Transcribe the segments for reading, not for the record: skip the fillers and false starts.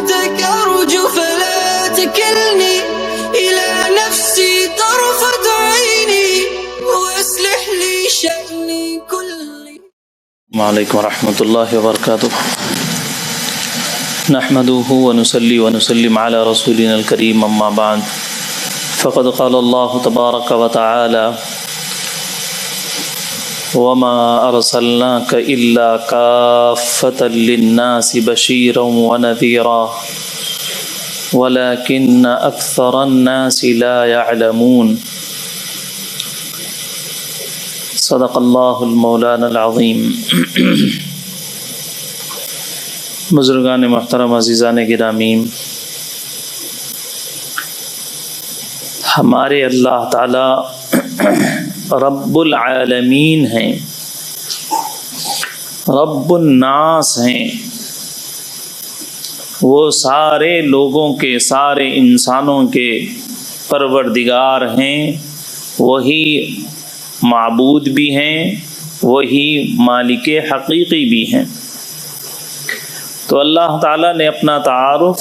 رحمتك أرجو فلا تكلني إلى نفسي طرفة عيني وأصلح لي شأني كله. وعلیکم ورحمۃ اللہ وبرکاتہ. نحمده ونصلي ونسلم على رسولنا الكريم اما بعد فقد قال الله تبارك وتعالى وما أرسلناك إلا كافة للناس بشيرا ونذيرا ولكن أكثر الناس لا يعلمون. صدق اللہ المولانا العظیم. بزرگان محترم، عزیزان گرامی، ہمارے اللہ تعالی رب العالمین ہیں، رب الناس ہیں. وہ سارے لوگوں کے، سارے انسانوں کے پروردگار ہیں. وہی معبود بھی ہیں، وہی مالک حقیقی بھی ہیں. تو اللہ تعالیٰ نے اپنا تعارف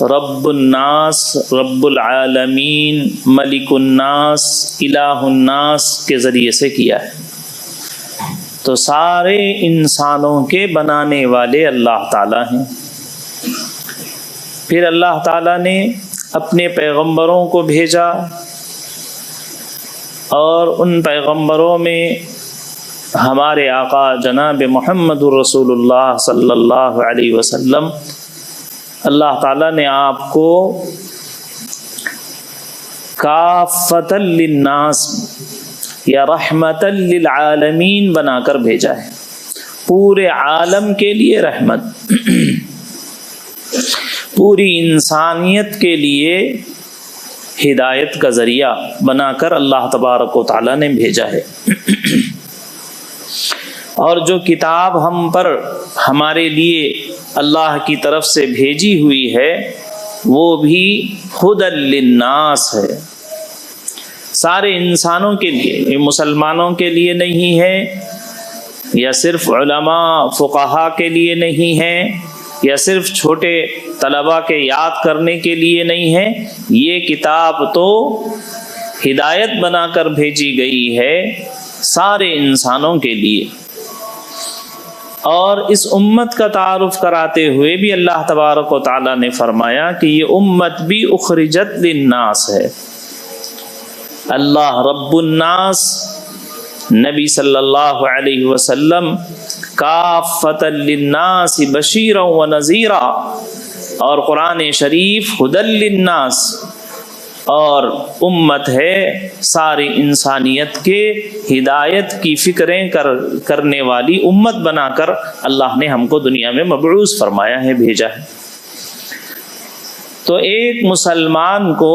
رب الناس، رب العالمین، ملک الناس، الہ الناس کے ذریعے سے کیا ہے. تو سارے انسانوں کے بنانے والے اللہ تعالیٰ ہیں. پھر اللہ تعالیٰ نے اپنے پیغمبروں کو بھیجا اور ان پیغمبروں میں ہمارے آقا جناب محمد رسول اللہ صلی اللہ علیہ وسلم، اللہ تعالیٰ نے آپ کو کافۃ للناس یا رحمت للعالمین بنا کر بھیجا ہے. پورے عالم کے لیے رحمت، پوری انسانیت کے لیے ہدایت کا ذریعہ بنا کر اللہ تبارک و تعالیٰ نے بھیجا ہے. اور جو کتاب ہم پر ہمارے لیے اللہ کی طرف سے بھیجی ہوئی ہے وہ بھی ہدی للناس ہے، سارے انسانوں کے لیے. یہ مسلمانوں کے لیے نہیں ہے، یا صرف علماء فقہا کے لیے نہیں ہے، یا صرف چھوٹے طلباء کے یاد کرنے کے لیے نہیں ہے. یہ کتاب تو ہدایت بنا کر بھیجی گئی ہے سارے انسانوں کے لیے. اور اس امت کا تعارف کراتے ہوئے بھی اللہ تبارک و تعالیٰ نے فرمایا کہ یہ امت بھی اخرجت للناس ہے. اللہ رب الناس، نبی صلی اللہ علیہ وسلم کافۃ للناس بشیرا ونذیرا، اور قرآن شریف ہدی للناس، اور امت ہے ساری انسانیت کے ہدایت کی فکریں کرنے والی امت بنا کر اللہ نے ہم کو دنیا میں مبعوث فرمایا ہے، بھیجا ہے. تو ایک مسلمان کو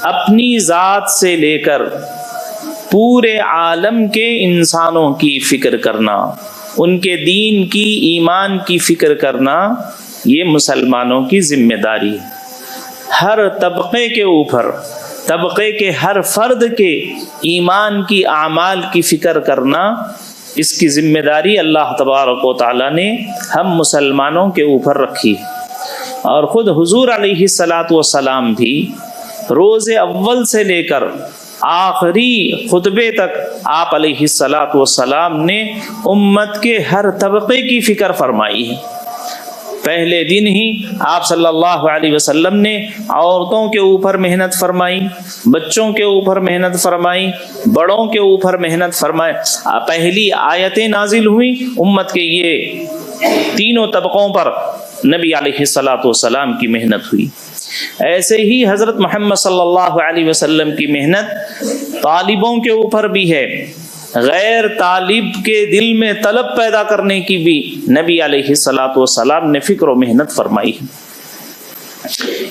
اپنی ذات سے لے کر پورے عالم کے انسانوں کی فکر کرنا، ان کے دین کی، ایمان کی فکر کرنا، یہ مسلمانوں کی ذمہ داری ہے. ہر طبقے کے اوپر، طبقے کے ہر فرد کے ایمان کی، اعمال کی فکر کرنا، اس کی ذمہ داری اللہ تبارک و تعالیٰ نے ہم مسلمانوں کے اوپر رکھی. اور خود حضور علیہ الصلاۃ والسلام بھی روز اول سے لے کر آخری خطبے تک آپ علیہ الصلاۃ والسلام نے امت کے ہر طبقے کی فکر فرمائی ہے. پہلے دن ہی آپ صلی اللہ علیہ وسلم نے عورتوں کے اوپر محنت فرمائی، بچوں کے اوپر محنت فرمائی، بڑوں کے اوپر محنت فرمائی. پہلی آیتیں نازل ہوئی امت کے یہ تینوں طبقوں پر نبی علیہ الصلاۃ والسلام کی محنت ہوئی. ایسے ہی حضرت محمد صلی اللہ علیہ وسلم کی محنت طالبوں کے اوپر بھی ہے، غیر طالب کے دل میں طلب پیدا کرنے کی بھی نبی علیہ الصلاۃ والسلام نے فکر و محنت فرمائی ہے.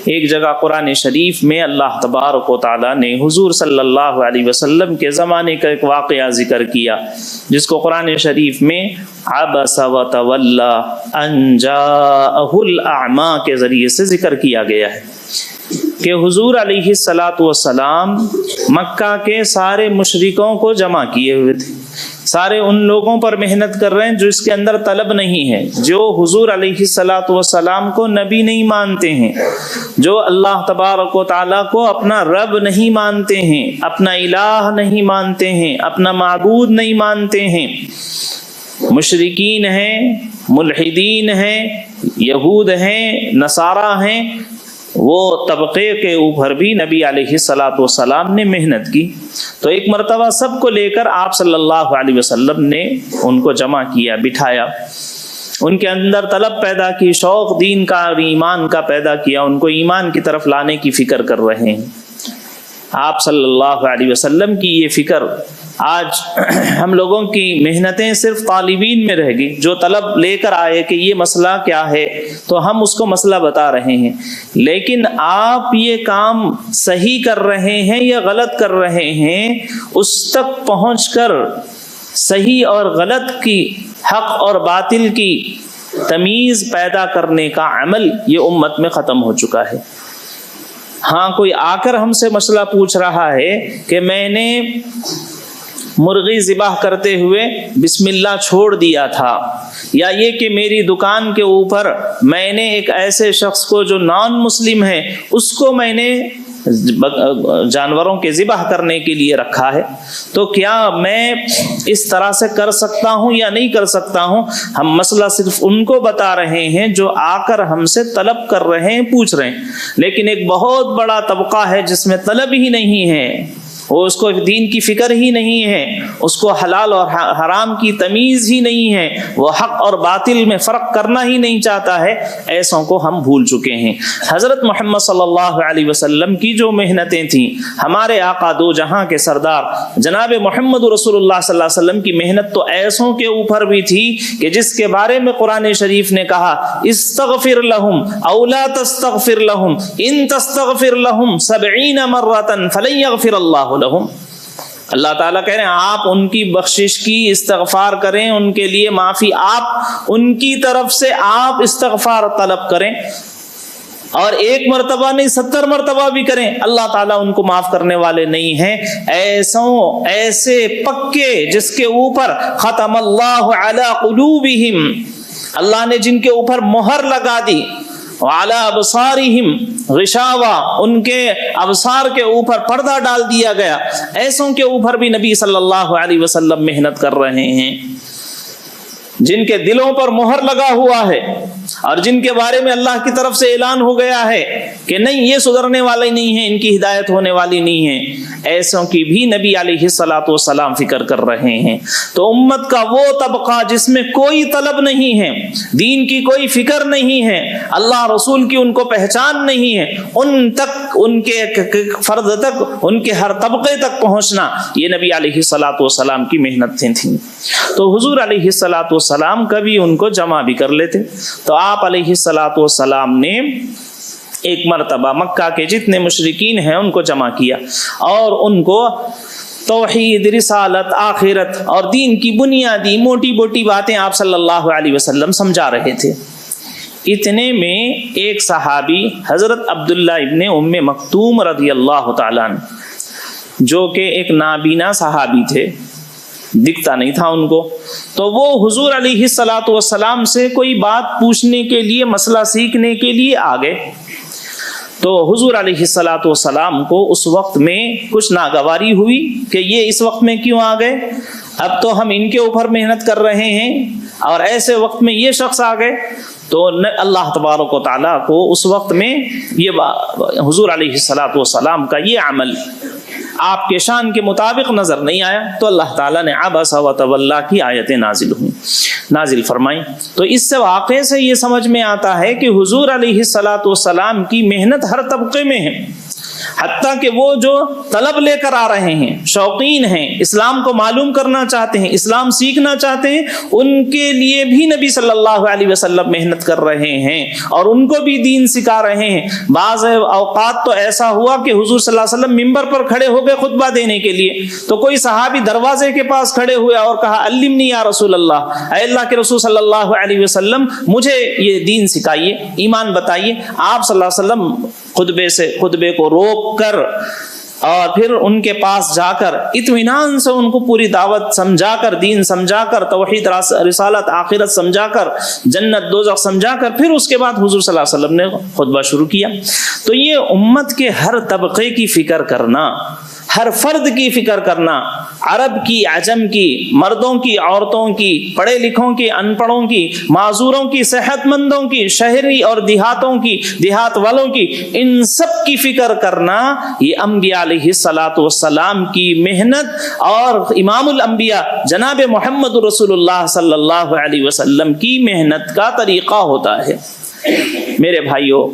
ایک جگہ قرآن شریف میں اللہ تبارک و تعالیٰ نے حضور صلی اللہ علیہ وسلم کے زمانے کا ایک واقعہ ذکر کیا، جس کو قرآن شریف میں عبس وتولی ان جاءہ الاعمی کے ذریعے سے ذکر کیا گیا ہے کہ حضور علیہ الصلاۃ والسلام مکہ کے سارے مشرکوں کو جمع کیے ہوئے تھے سارے ان لوگوں پر محنت کر رہے ہیں جو اس کے اندر طلب نہیں ہے، جو حضور علیہ الصلاۃ والسلام کو نبی نہیں مانتے ہیں، جو اللہ تبارک و تعالیٰ کو اپنا رب نہیں مانتے ہیں، اپنا الہ نہیں مانتے ہیں، اپنا معبود نہیں مانتے ہیں، مشرکین ہیں، ملحدین ہیں، یہود ہیں، نصارہ ہیں، وہ طبقے کے اوپر بھی نبی علیہ الصلاۃ والسلام نے محنت کی۔ تو ایک مرتبہ سب کو لے کر آپ صلی اللہ علیہ وسلم نے ان کو جمع کیا، بٹھایا، ان کے اندر طلب پیدا کی، شوق دین کا اور ایمان کا پیدا کیا، ان کو ایمان کی طرف لانے کی فکر کر رہے ہیں۔ آپ صلی اللہ علیہ وسلم کی یہ فکر آج ہم لوگوں کی محنتیں صرف طالبین میں رہ گئی، جو طلب لے کر آئے کہ یہ مسئلہ کیا ہے تو ہم اس کو مسئلہ بتا رہے ہیں، لیکن آپ یہ کام صحیح کر رہے ہیں یا غلط کر رہے ہیں، اس تک پہنچ کر صحیح اور غلط کی، حق اور باطل کی تمیز پیدا کرنے کا عمل یہ امت میں ختم ہو چکا ہے۔ ہاں کوئی آ کر ہم سے مسئلہ پوچھ رہا ہے کہ میں نے مرغی ذبح کرتے ہوئے بسم اللہ چھوڑ دیا تھا، یا یہ کہ میری دکان کے اوپر میں نے ایک ایسے شخص کو جو نان مسلم ہے اس کو میں نے جانوروں کے ذبح کرنے کے لیے رکھا ہے، تو کیا میں اس طرح سے کر سکتا ہوں یا نہیں کر سکتا ہوں؟ ہم مسئلہ صرف ان کو بتا رہے ہیں جو آ کر ہم سے طلب کر رہے ہیں، پوچھ رہے ہیں، لیکن ایک بہت بڑا طبقہ ہے جس میں طلب ہی نہیں ہے، وہ اس کو دین کی فکر ہی نہیں ہے، اس کو حلال اور حرام کی تمیز ہی نہیں ہے، وہ حق اور باطل میں فرق کرنا ہی نہیں چاہتا ہے۔ ایسوں کو ہم بھول چکے ہیں۔ حضرت محمد صلی اللہ علیہ وسلم کی جو محنتیں تھیں، ہمارے آقا دو جہاں کے سردار جناب محمد رسول اللہ صلی اللہ علیہ وسلم کی محنت تو ایسوں کے اوپر بھی تھی کہ جس کے بارے میں قرآن شریف نے کہا استغفر لہم او لا تستغفر لہم ان تستغفر لہم 70 مرۃ فلن یغفر اللہ لہم۔ اللہ تعالیٰ کہہ رہے ہیں آپ ان کی بخشش کی استغفار کریں، ان کے لیے معافی، آپ ان کی طرف سے آپ استغفار طلب کریں، اور ایک مرتبہ نہیں 70 مرتبہ بھی کریں، اللہ تعالیٰ ان کو معاف کرنے والے نہیں ہیں۔ ایسے پکے جس کے اوپر ختم اللہ علی قلوبہم، اللہ نے جن کے اوپر مہر لگا دی، وعلی ابصارہم غشاوہ، ان کے ابصار کے اوپر پردہ ڈال دیا گیا، ایسوں کے اوپر بھی نبی صلی اللہ علیہ وسلم محنت کر رہے ہیں، جن کے دلوں پر مہر لگا ہوا ہے اور جن کے بارے میں اللہ کی طرف سے اعلان ہو گیا ہے کہ نہیں یہ سدھرنے والے نہیں ہیں، ان کی ہدایت ہونے والی نہیں ہے، ایسوں کی بھی نبی علیہ الصلاۃ والسلام فکر کر رہے ہیں۔ تو امت کا وہ طبقہ جس میں کوئی طلب نہیں ہے، دین کی کوئی فکر نہیں ہے، اللہ رسول کی ان کو پہچان نہیں ہے، ان تک، ان کے فرد تک، ان کے ہر طبقے تک پہنچنا یہ نبی علیہ الصلاۃ والسلام کی محنتیں تھیں۔ تو حضور علیہ الصلاۃ والسلام کبھی ان کو جمع بھی کر لیتے۔ تو آپ علیہ الصلاۃ والسلام نے ایک مرتبہ مکہ کے جتنے مشرکین ہیں ان کو جمع کیا اور ان کو توحید، رسالت، آخرت اور دین کی بنیادی موٹی موٹی باتیں آپ صلی اللہ علیہ وسلم سمجھا رہے تھے۔ اتنے میں ایک صحابی حضرت عبداللہ ابن ام مکتوم رضی اللہ تعالیٰ عنہ، جو کہ ایک نابینا صحابی تھے، دکھتا نہیں تھا ان کو، تو وہ حضور علیہ الصلاۃ والسلام سے کوئی بات پوچھنے کے لیے، مسئلہ سیکھنے کے لیے آ گئے۔ تو حضور علیہ الصلاۃ والسلام کو اس وقت میں کچھ ناگواری ہوئی کہ یہ اس وقت میں کیوں آ گئے، اب تو ہم ان کے اوپر محنت کر رہے ہیں اور ایسے وقت میں یہ شخص آ گئے۔ تو اللہ تبارک و تعالیٰ کو اس وقت میں یہ حضور علیہ الصلاۃ والسلام کا یہ عمل آپ کے شان کے مطابق نظر نہیں آیا، تو اللہ تعالیٰ نے عبس و تولی کی آیتیں نازل فرمائیں۔ تو اس سے واقعے سے یہ سمجھ میں آتا ہے کہ حضور علیہ الصلاۃ والسلام کی محنت ہر طبقے میں ہے، حتیٰ کہ وہ جو طلب لے کر آ رہے ہیں، شوقین ہیں، اسلام کو معلوم کرنا چاہتے ہیں، اسلام سیکھنا چاہتے ہیں، ان کے لیے بھی نبی صلی اللہ علیہ وسلم محنت کر رہے ہیں اور ان کو بھی دین سکھا رہے ہیں۔ بعض اوقات تو ایسا ہوا کہ حضور صلی اللہ علیہ وسلم ممبر پر کھڑے ہو گئے خطبہ دینے کے لیے، تو کوئی صحابی دروازے کے پاس کھڑے ہوئے اور کہا علمنی یا رسول اللہ، اے اللہ کے رسول صلی اللہ علیہ وسلم مجھے یہ دین سکھائیے، ایمان بتائیے۔ آپ صلی اللہ علیہ وسلم خطبے کو روک کر اور پھر ان کے پاس جا کر اطمینان سے ان کو پوری دعوت سمجھا کر، دین سمجھا کر، توحید رسالت آخرت سمجھا کر، جنت دوزخ سمجھا کر، پھر اس کے بعد حضور صلی اللہ علیہ وسلم نے خطبہ شروع کیا۔ تو یہ امت کے ہر طبقے کی فکر کرنا، ہر فرد کی فکر کرنا، عرب کی، عجم کی، مردوں کی، عورتوں کی، پڑھے لکھوں کی، ان پڑھوں کی، معذوروں کی، صحت مندوں کی، شہری اور دیہاتوں کی، دیہات والوں کی، ان سب کی فکر کرنا، یہ انبیاء علیہ الصلوۃ والسلام کی محنت اور امام الانبیاء جناب محمد رسول اللہ صلی اللہ علیہ وسلم کی محنت کا طریقہ ہوتا ہے۔ میرے بھائیوں،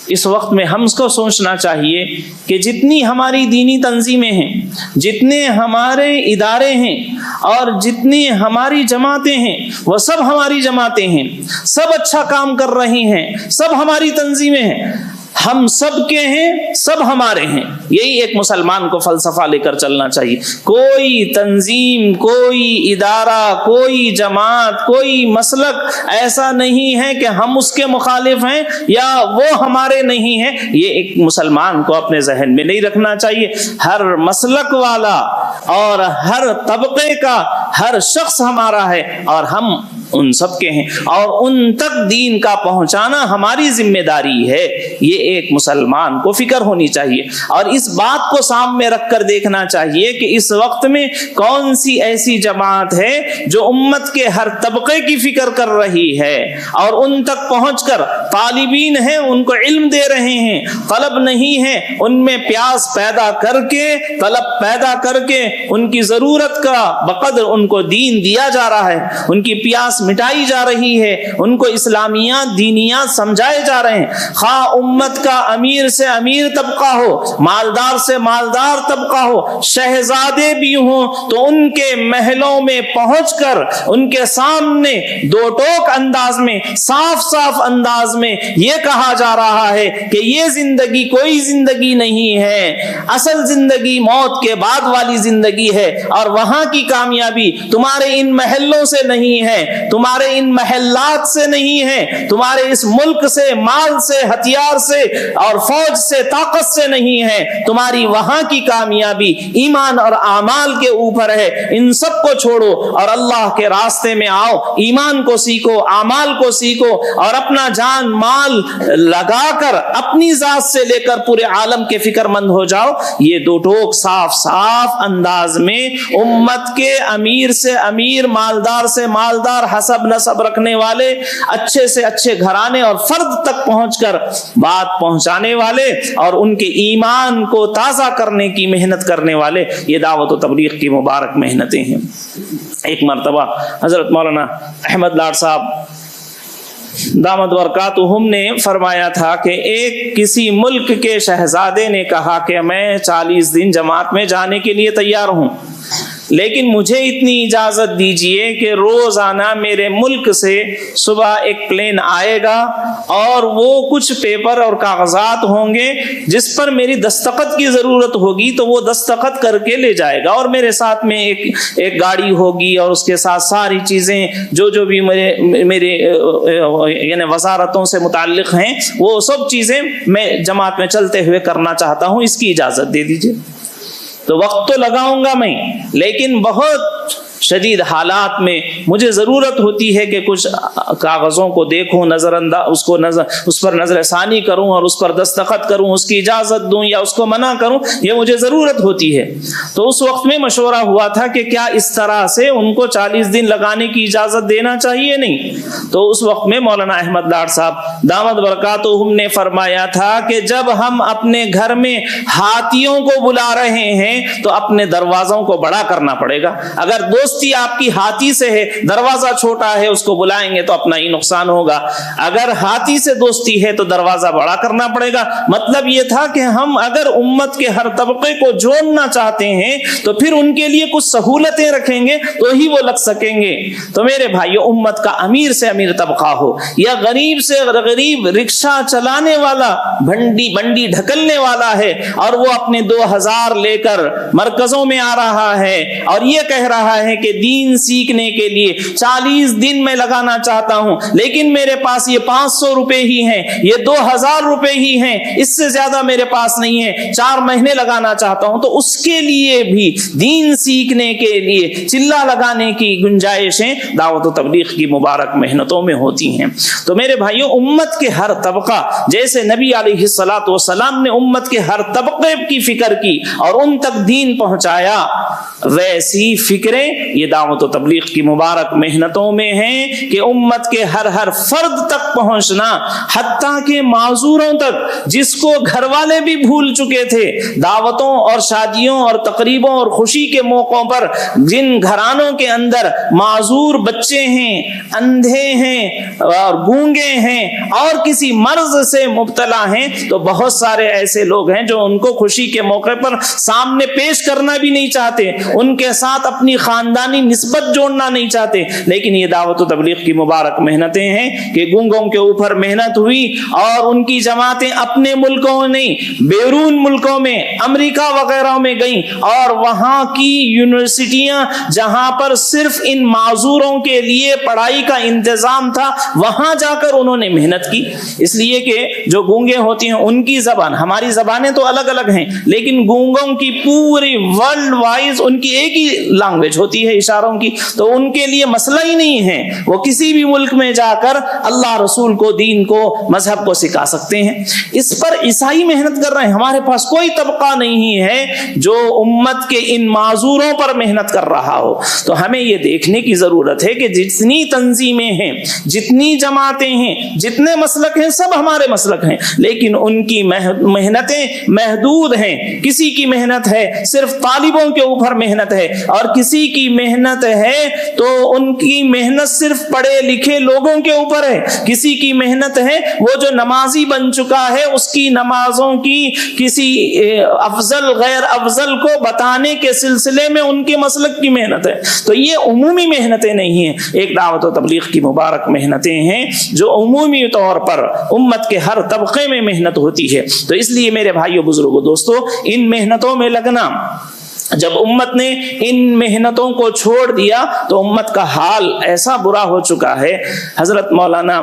اس وقت میں ہم کو سوچنا چاہیے کہ جتنی ہماری دینی تنظیمیں ہیں، جتنے ہمارے ادارے ہیں اور جتنی ہماری جماعتیں ہیں، وہ سب ہماری جماعتیں ہیں، سب اچھا کام کر رہی ہیں، سب ہماری تنظیمیں ہیں، ہم سب کے ہیں، سب ہمارے ہیں۔ یہی ایک مسلمان کو فلسفہ لے کر چلنا چاہیے۔ کوئی تنظیم، کوئی ادارہ، کوئی جماعت، کوئی مسلک ایسا نہیں ہے کہ ہم اس کے مخالف ہیں یا وہ ہمارے نہیں ہیں۔ یہ ایک مسلمان کو اپنے ذہن میں نہیں رکھنا چاہیے۔ ہر مسلک والا اور ہر طبقے کا ہر شخص ہمارا ہے اور ہم ان سب کے ہیں، اور ان تک دین کا پہنچانا ہماری ذمہ داری ہے۔ یہ ایک مسلمان کو فکر ہونی چاہیے اور اس بات کو سامنے رکھ کر دیکھنا چاہیے کہ اس وقت میں کون سی ایسی جماعت ہے جو امت کے ہر طبقے کی فکر کر رہی ہے اور ان تک پہنچ کر طالبین ہیں، ان کو علم دے رہے ہیں، طلب نہیں ہے، ان میں پیاس پیدا کر کے، طلب پیدا کر کے ان کی ضرورت کا بقدر ان کو دین دیا جا رہا ہے، ان کی پیاس مٹائی جا رہی ہے، ان کو اسلامیات، دینیات سمجھائے جا رہے ہیں۔ خواہ امت کا امیر سے امیر طبقہ ہو، مالدار سے مالدار طبقہ ہو، شہزادے بھی ہوں تو ان کے محلوں میں پہنچ کر ان کے سامنے دو ٹوک انداز میں، صاف صاف انداز میں یہ کہا جا رہا ہے کہ یہ زندگی کوئی زندگی نہیں ہے، اصل زندگی موت کے بعد والی زندگی ہے، اور وہاں کی کامیابی تمہارے ان محلوں سے نہیں ہے، تمہارے ان محلات سے نہیں ہے، تمہارے اس ملک سے، مال سے، ہتھیار سے اور فوج سے، طاقت سے نہیں ہے، تمہاری وہاں کی کامیابی ایمان اور اعمال کے اوپر ہے۔ ان سب کو چھوڑو اور اللہ کے راستے میں آؤ، ایمان کو سیکھو، اعمال کو سیکھو اور اپنا جان مال لگا کر اپنی ذات سے لے کر پورے عالم کے فکر مند ہو جاؤ۔ یہ دو ٹوک صاف صاف انداز میں امت کے امیر سے امیر، مالدار سے مالدار، حسب نسب رکھنے والے، اچھے سے اچھے گھرانے اور فرد تک پہنچ کر بات پہنچانے والے اور ان کے ایمان کو تازہ کرنے کی محنت کرنے والے، یہ دعوت و تبلیغ کی مبارک محنتیں ہیں۔ ایک مرتبہ حضرت مولانا احمد لاڈ صاحب دامت برکاتہم نے فرمایا تھا کہ ایک کسی ملک کے شہزادے نے کہا کہ میں 40 دن جماعت میں جانے کے لیے تیار ہوں، لیکن مجھے اتنی اجازت دیجئے کہ روزانہ میرے ملک سے صبح ایک پلین آئے گا اور وہ کچھ پیپر اور کاغذات ہوں گے جس پر میری دستخط کی ضرورت ہوگی تو وہ دستخط کر کے لے جائے گا، اور میرے ساتھ میں ایک گاڑی ہوگی اور اس کے ساتھ ساری چیزیں جو بھی میرے یعنی وزارتوں سے متعلق ہیں وہ سب چیزیں میں جماعت میں چلتے ہوئے کرنا چاہتا ہوں، اس کی اجازت دے دیجئے۔ تو وقت تو لگاؤں گا میں، لیکن بہت شدید حالات میں مجھے ضرورت ہوتی ہے کہ کچھ کاغذوں کو دیکھوں، نظر انداز اس پر نظر ثانی کروں اور اس پر دستخط کروں، اس کی اجازت دوں یا اس کو منع کروں، یہ مجھے ضرورت ہوتی ہے۔ تو اس وقت میں مشورہ ہوا تھا کہ کیا اس طرح سے ان کو 40 دن لگانے کی اجازت دینا چاہیے نہیں؟ تو اس وقت میں مولانا احمد لاڈ صاحب دامت برکاتہم نے فرمایا تھا کہ جب ہم اپنے گھر میں ہاتھیوں کو بلا رہے ہیں تو اپنے دروازوں کو بڑا کرنا پڑے گا۔ اگر دوستی آپ کی ہاتھی سے ہے، دروازہ چھوٹا ہے، اس کو بلائیں گے تو اپنا ہی نقصان ہوگا۔ اگر ہاتھی سے دوستی ہے تو دروازہ بڑا کرنا پڑے گا۔ مطلب یہ تھا کہ ہم اگر امت کے ہر طبقے کو جوڑنا چاہتے ہیں تو پھر ان کے لیے کچھ سہولتیں رکھیں گے تو ہی وہ لگ سکیں گے۔ تو میرے بھائیو، امت کا امیر سے امیر طبقہ ہو یا غریب سے غریب رکشہ چلانے والا، بنڈی ڈھکلنے والا ہے اور وہ اپنے 2000 لے کر مرکزوں میں آ رہا ہے اور یہ کہہ رہا ہے کہ کہ دین سیکھنے کے لیے 40 دن میں لگانا چاہتا ہوں لیکن میرے پاس یہ 500 روپے ہی ہیں، یہ 2000 روپے ہی ہیں، اس سے زیادہ میرے پاس نہیں ہے، 4 مہینے لگانا چاہتا ہوں، تو اس کے لیے بھی دین سیکھنے کے لیے چلہ لگانے کی گنجائشیں دعوت و تبلیغ کی مبارک محنتوں میں ہوتی ہیں۔ تو میرے بھائیوں، امت کے ہر طبقہ، جیسے نبی علیہ الصلوۃ والسلام نے امت کے ہر طبقے کی فکر کی اور ان تک دین پہنچایا، ویسی فکریں یہ دعوت و تبلیغ کی مبارک محنتوں میں ہیں کہ امت کے ہر فرد تک پہنچنا، حتیٰ کہ معذوروں تک، جس کو گھر والے بھی بھول چکے تھے، دعوتوں اور شادیوں اور تقریبوں اور خوشی کے موقعوں پر جن گھرانوں کے اندر معذور بچے ہیں، اندھے ہیں اور گونگے ہیں اور کسی مرض سے مبتلا ہیں، تو بہت سارے ایسے لوگ ہیں جو ان کو خوشی کے موقع پر سامنے پیش کرنا بھی نہیں چاہتے، ان کے ساتھ اپنی خاندانی نسبت جوڑنا نہیں چاہتے، لیکن یہ دعوت و تبلیغ کی مبارک محنتیں ہیں کہ گونگوں کے اوپر محنت ہوئی اور ان کی جماعتیں اپنے ملکوں نہیں، بیرون ملکوں میں، امریکہ وغیرہ میں گئیں اور وہاں کی یونیورسٹیاں جہاں پر صرف ان معذوروں کے لیے پڑھائی کا انتظام تھا، وہاں جا کر انہوں نے محنت کی، اس لیے کہ جو گونگے ہوتی ہیں ان کی زبان، ہماری زبانیں تو الگ الگ ہیں لیکن گونگوں کی پوری ورلڈ وائز ان کی ایک ہی لینگویج ہوتی ہے اشاروں کی، تو ان کے لیے مسئلہ ہی نہیں ہے، وہ کسی بھی ملک میں جا کر اللہ رسول کو، دین کو، مذہب کو سکھا سکتے ہیں۔ اس پر عیسائی محنت کر رہے ہیں، ہمارے پاس کوئی طبقہ نہیں ہے جو امت کے ان معذوروں پر محنت کر رہا ہو۔ تو ہمیں یہ دیکھنے کی ضرورت ہے کہ جتنی تنظیمیں ہیں، جتنی جماعتیں ہیں، جتنے مسلک ہیں، سب ہمارے مسلک ہیں، لیکن ان کی محنتیں محدود ہیں۔ کسی کی محنت ہے صرف طالبوں کے اوپر محنت ہے، اور کسی کی محنت ہے تو ان کی محنت صرف پڑھے لکھے لوگوں کے اوپر ہے، کسی کی محنت ہے وہ جو نمازی بن چکا ہے اس کی نمازوں کی کسی افضل غیر افضل کو بتانے کے سلسلے میں ان کے مسلک کی محنت ہے۔ تو یہ عمومی محنتیں نہیں ہیں، ایک دعوت و تبلیغ کی مبارک محنتیں ہیں جو عمومی طور پر امت کے ہر طبقے میں محنت ہوتی ہے۔ تو اس لیے میرے بھائیوں، بزرگوں، دوستو، ان محنتوں میں لگنا، جب امت نے ان محنتوں کو چھوڑ دیا تو امت کا حال ایسا برا ہو چکا ہے۔ حضرت مولانا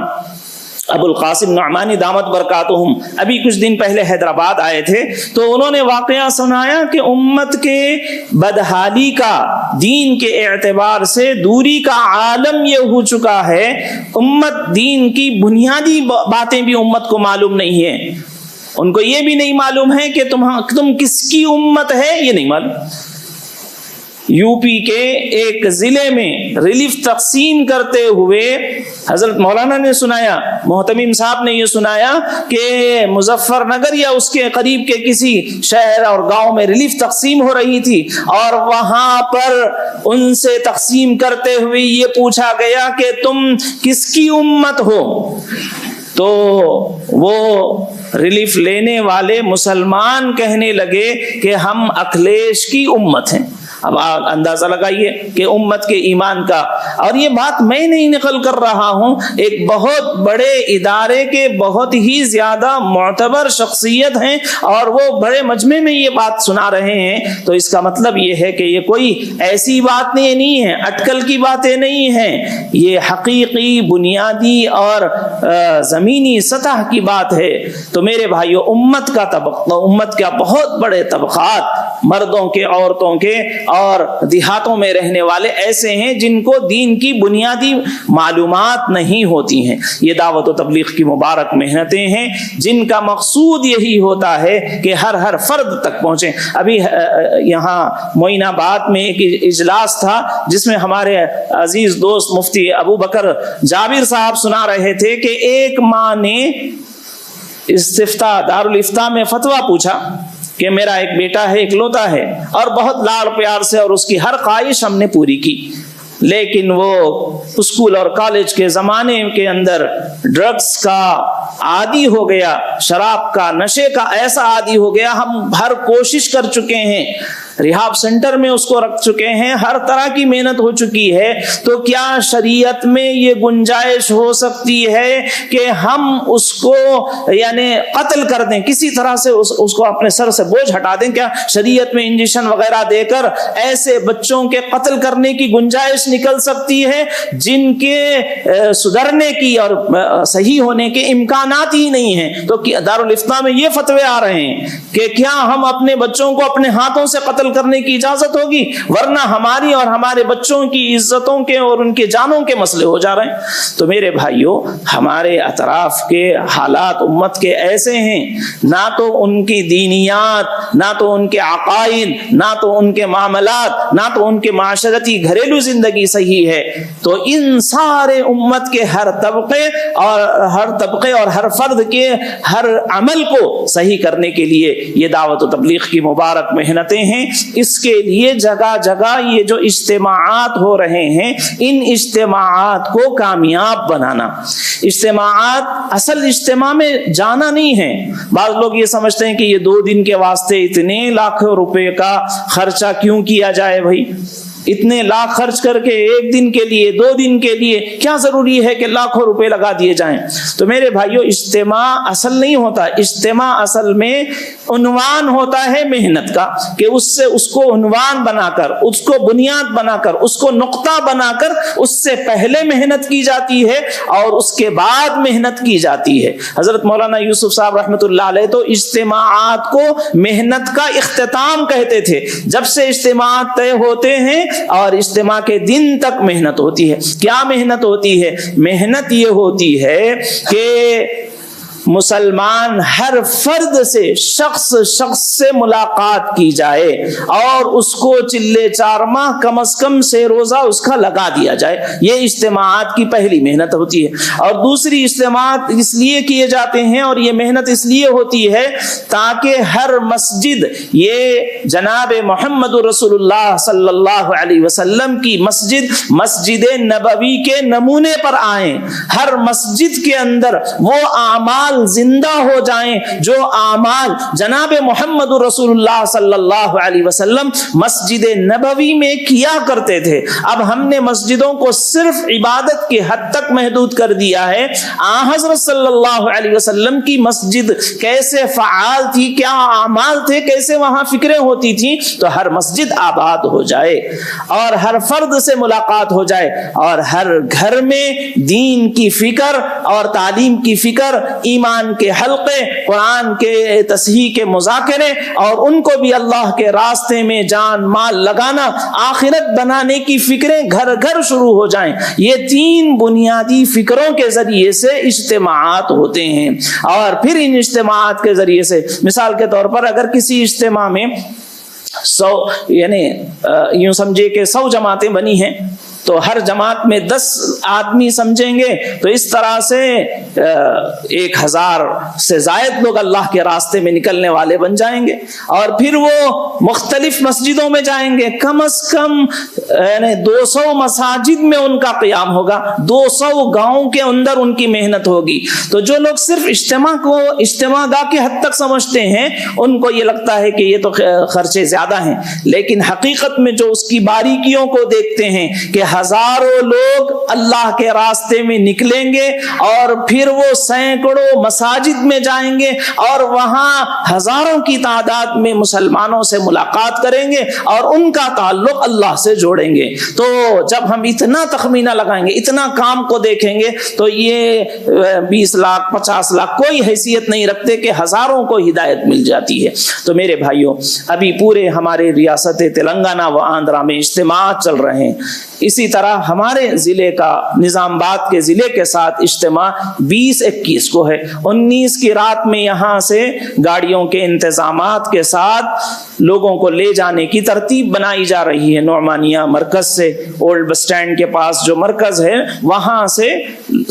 ابو القاسم نعمانی دامت برکاتہم ابھی کچھ دن پہلے حیدرآباد آئے تھے، تو انہوں نے واقعہ سنایا کہ امت کے بدحالی کا، دین کے اعتبار سے دوری کا عالم یہ ہو چکا ہے، امت دین کی بنیادی باتیں بھی امت کو معلوم نہیں ہے، ان کو یہ بھی نہیں معلوم ہے کہ تم کس کی امت ہے، یہ نہیں معلوم۔ یو پی کے ایک ضلع میں ریلیف تقسیم کرتے ہوئے حضرت مولانا نے سنایا، محتمم صاحب نے یہ سنایا کہ مظفر نگر یا اس کے قریب کے کسی شہر اور گاؤں میں ریلیف تقسیم ہو رہی تھی، اور وہاں پر ان سے تقسیم کرتے ہوئے یہ پوچھا گیا کہ تم کس کی امت ہو، تو وہ ریلیف لینے والے مسلمان کہنے لگے کہ ہم اکھلیش کی امت ہیں۔ اب اندازہ لگائیے کہ امت کے ایمان کا، اور یہ بات میں نہیں نقل کر رہا ہوں، ایک بہت بڑے ادارے کے بہت ہی زیادہ معتبر شخصیت ہیں اور وہ بڑے مجمع میں یہ بات سنا رہے ہیں، تو اس کا مطلب یہ ہے کہ یہ کوئی ایسی بات نہیں ہے، اٹکل کی باتیں نہیں ہیں، یہ حقیقی، بنیادی اور زمینی سطح کی بات ہے۔ تو میرے بھائیو، امت کا طبقہ، امت کا بہت بڑے طبقات، مردوں کے، عورتوں کے اور دیہاتوں میں رہنے والے ایسے ہیں جن کو دین کی بنیادی معلومات نہیں ہوتی ہیں۔ یہ دعوت و تبلیغ کی مبارک محنتیں ہیں جن کا مقصود یہی ہوتا ہے کہ ہر فرد تک پہنچیں۔ ابھی یہاں معین آباد میں ایک اجلاس تھا جس میں ہمارے عزیز دوست مفتی ابو بکر جابر صاحب سنا رہے تھے کہ ایک ماں نے استفتاء دارالفتاء میں فتویٰ پوچھا کہ میرا ایک بیٹا ہے، اکلوتا ہے، اور بہت لاڑ پیار سے اور اس کی ہر خواہش ہم نے پوری کی، لیکن وہ اسکول اور کالج کے زمانے کے اندر ڈرگس کا عادی ہو گیا، شراب کا، نشے کا ایسا عادی ہو گیا. ہم ہر کوشش کر چکے ہیں، ریہاب سینٹر میں اس کو رکھ چکے ہیں، ہر طرح کی محنت ہو چکی ہے. تو کیا شریعت میں یہ گنجائش ہو سکتی ہے کہ ہم اس کو یعنی قتل کر دیں، کسی طرح سے اس کو اپنے سر سے بوجھ ہٹا دیں؟ کیا شریعت میں انجیکشن وغیرہ دے کر ایسے بچوں کے قتل کرنے کی گنجائش نکل سکتی ہے جن کے سدھرنے کی اور صحیح ہونے کے امکانات ہی نہیں ہیں؟ تو دارالافتاء میں یہ فتوے آ رہے ہیں کہ کیا ہم اپنے بچوں کو اپنے ہاتھوں سے قتل کرنے کی اجازت ہوگی؟ ورنہ ہماری اور ہمارے بچوں کی عزتوں کے اور ان کے جانوں کے مسئلے ہو جا رہے ہیں. تو میرے بھائیوں، ہمارے اطراف کے حالات امت کے ایسے ہیں، نہ تو ان کی دینیات، نہ تو ان کے عقائد، نہ تو ان کے معاملات، نہ تو ان کے معاشرتی گھریلو زندگی صحیح ہے. تو ان سارے امت کے ہر طبقے اور ہر فرد کے ہر عمل کو صحیح کرنے کے لیے یہ دعوت و تبلیغ کی مبارک محنتیں ہیں. اس کے لیے جگہ جگہ یہ جو اجتماعات ہو رہے ہیں، ان اجتماعات کو کامیاب بنانا. اجتماعات اصل اجتماع میں جانا نہیں ہے. بعض لوگ یہ سمجھتے ہیں کہ یہ 2 دن کے واسطے اتنے لاکھوں روپے کا خرچہ کیوں کیا جائے بھائی؟ اتنے لاکھ خرچ کر کے 1 دن کے لیے 2 دن کے لیے کیا ضروری ہے کہ لاکھوں روپے لگا دیے جائیں؟ تو میرے بھائیوں، اجتماع اصل نہیں ہوتا. اجتماع اصل میں عنوان ہوتا ہے محنت کا، کہ اس کو عنوان بنا کر، اس کو بنیاد بنا کر، اس کو نقطہ بنا کر اس سے پہلے محنت کی جاتی ہے اور اس کے بعد محنت کی جاتی ہے. حضرت مولانا یوسف صاحب رحمۃ اللہ علیہ تو اجتماعات کو محنت کا اختتام کہتے تھے. جب سے اجتماعات طے ہوتے ہیں اور اجتماع کے دن تک محنت ہوتی ہے. کیا محنت ہوتی ہے؟ محنت یہ ہوتی ہے کہ مسلمان ہر فرد سے شخص سے ملاقات کی جائے اور اس کو چلے 4 ماہ کم از کم سے روزہ اس کا لگا دیا جائے. یہ اجتماعات کی پہلی محنت ہوتی ہے. اور دوسری اجتماعات اس لیے کیے جاتے ہیں اور یہ محنت اس لیے ہوتی ہے تاکہ ہر مسجد، یہ جناب محمد رسول اللہ صلی اللہ علیہ وسلم کی مسجد نبوی کے نمونے پر آئیں. ہر مسجد کے اندر وہ اعمال زندہ ہو جائیں جو اعمال جناب محمد رسول اللہ صلی اللہ علیہ وسلم مسجد نبوی میں کیا کرتے تھے. اب ہم نے مسجدوں کو صرف عبادت کی حد تک محدود کر دیا ہے. حضرت صلی اللہ علیہ وسلم کی مسجد کیسے فعال تھی، کیا اعمال تھے، کیسے وہاں فکریں ہوتی تھیں. تو ہر مسجد آباد ہو جائے اور ہر فرد سے ملاقات ہو جائے اور ہر گھر میں دین کی فکر اور تعلیم کی فکر، ایمان کے حلقے، قرآن کے تصحیح کے مذاکرے اور ان کو بھی اللہ کے راستے میں جان مال لگانا، آخرت بنانے کی فکریں گھر گھر شروع ہو جائیں. یہ 3 بنیادی فکروں کے ذریعے سے اجتماعات ہوتے ہیں. اور پھر ان اجتماعات کے ذریعے سے مثال کے طور پر اگر کسی اجتماع میں 100 یعنی یوں سمجھے کہ 100 جماعتیں بنی ہیں تو ہر جماعت میں 10 آدمی سمجھیں گے تو اس طرح سے 1000 سے زائد لوگ اللہ کے راستے میں نکلنے والے بن جائیں گے. اور پھر وہ مختلف مسجدوں میں جائیں گے. کم از کم 200 مساجد میں ان کا قیام ہوگا. 200 گاؤں کے اندر ان کی محنت ہوگی. تو جو لوگ صرف اجتماع کو اجتماع گاہ کے حد تک سمجھتے ہیں ان کو یہ لگتا ہے کہ یہ تو خرچے زیادہ ہیں، لیکن حقیقت میں جو اس کی باریکیوں کو دیکھتے ہیں کہ ہزاروں لوگ اللہ کے راستے میں نکلیں گے اور پھر وہ سینکڑوں مساجد میں جائیں گے اور وہاں ہزاروں کی تعداد میں مسلمانوں سے ملاقات کریں گے اور ان کا تعلق اللہ سے جوڑیں گے. تو جب ہم اتنا تخمینہ لگائیں گے، اتنا کام کو دیکھیں گے تو یہ 20 لاکھ 50 لاکھ کوئی حیثیت نہیں رکھتے کہ ہزاروں کو ہدایت مل جاتی ہے. تو میرے بھائیوں، ابھی پورے ہمارے ریاست تلنگانہ و آندھرا میں اجتماعات چل رہے ہیں. اسی طرح ہمارے ضلع کا نظام آباد کے ضلع کے ساتھ اجتماع 20-21 کو ہے. 19 کی رات میں یہاں سے گاڑیوں کے انتظامات کے ساتھ لوگوں کو لے جانے کی ترتیب بنائی جا رہی ہے۔ نعمانیہ مرکز سے، اولڈ بس اسٹینڈ کے پاس جو مرکز ہے وہاں سے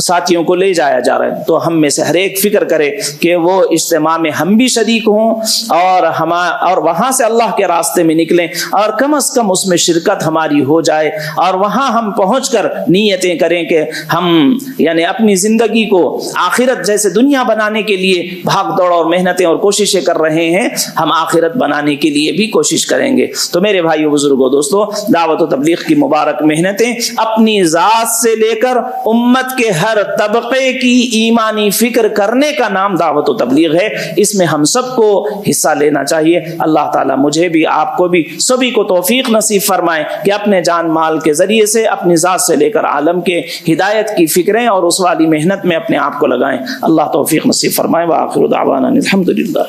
ساتھیوں کو لے جایا جا رہا ہے۔ تو ہم میں سے ہر ایک فکر کرے کہ وہ اجتماع میں ہم بھی شریک ہوں اور وہاں سے اللہ کے راستے میں نکلیں، اور کم از کم اس میں شرکت ہماری ہو جائے، اور وہاں ہم پہنچ کر نیتیں کریں کہ ہم یعنی اپنی زندگی کو آخرت جیسے دنیا بنانے کے لیے بھاگ دوڑ اور محنتیں اور کوششیں کر رہے ہیں، ہم آخرت بنانے کے لیے بھی کوشش کریں گے۔ تو میرے بھائیو بزرگوں دوستو، دعوت و تبلیغ کی مبارک محنتیں اپنی ذات سے لے کر امت کے ہر طبقے کی ایمانی فکر کرنے کا نام دعوت و تبلیغ ہے۔ اس میں ہم سب کو حصہ لینا چاہیے۔ اللہ تعالیٰ مجھے بھی، آپ کو بھی، سبھی کو توفیق نصیب فرمائے کہ اپنے جان مال کے ذریعے سے اپنی ذات سے لے کر عالم کے ہدایت کی فکریں اور اس والی محنت میں اپنے آپ کو لگائیں۔ اللہ توفیق نصیب فرمائے۔ وآخر دعوانا الحمدللہ۔